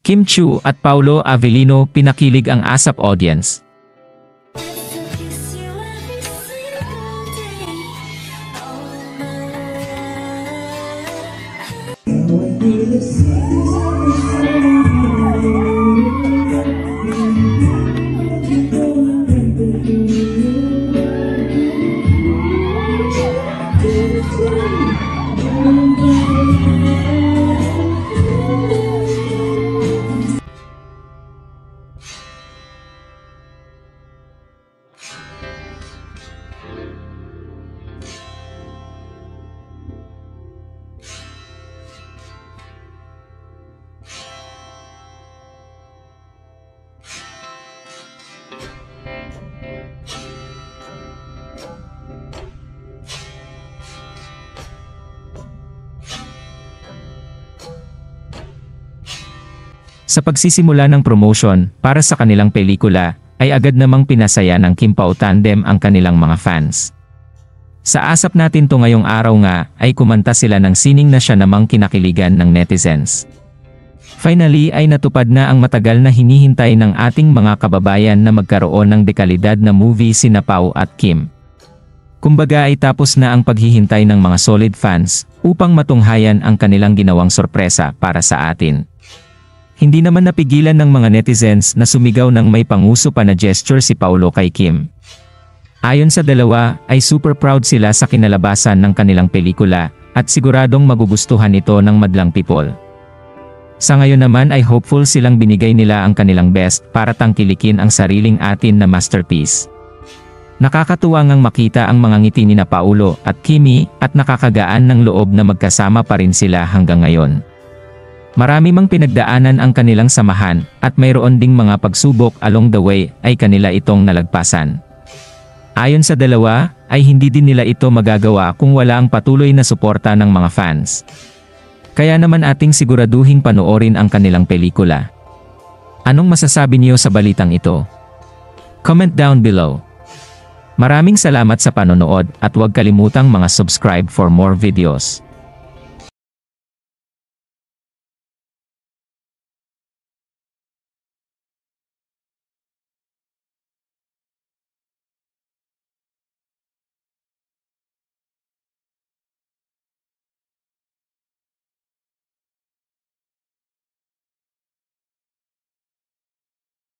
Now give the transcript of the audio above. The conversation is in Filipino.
Kim Chiu at Paolo Avellino pinakilig ang ASAP audience. Sa pagsisimula ng promotion para sa kanilang pelikula, ay agad namang pinasaya ng Kim Pao tandem ang kanilang mga fans. Sa ASAP natin to ngayong araw nga, ay kumanta sila ng sining na siya namang kinakiligan ng netizens. Finally ay natupad na ang matagal na hinihintay ng ating mga kababayan na magkaroon ng dekalidad na movie sina Pao at Kim. Kumbaga ay tapos na ang paghihintay ng mga solid fans upang matunghayan ang kanilang ginawang sorpresa para sa atin. Hindi naman napigilan ng mga netizens na sumigaw ng may panguso pa na gesture si Paolo kay Kim. Ayon sa dalawa, ay super proud sila sa kinalabasan ng kanilang pelikula, at siguradong magugustuhan ito ng madlang people. Sa ngayon naman ay hopeful silang binigay nila ang kanilang best para tangkilikin ang sariling atin na masterpiece. Nakakatuwa ngang makita ang mga ngiti ni na Paolo at Kimi, at nakakagaan ng loob na magkasama pa rin sila hanggang ngayon. Marami mang pinagdaanan ang kanilang samahan, at mayroon ding mga pagsubok along the way ay kanila itong nalagpasan. Ayon sa dalawa, ay hindi din nila ito magagawa kung wala ang patuloy na suporta ng mga fans. Kaya naman ating siguraduhing panoorin ang kanilang pelikula. Anong masasabi niyo sa balitang ito? Comment down below. Maraming salamat sa panonood at huwag kalimutang mga subscribe for more videos.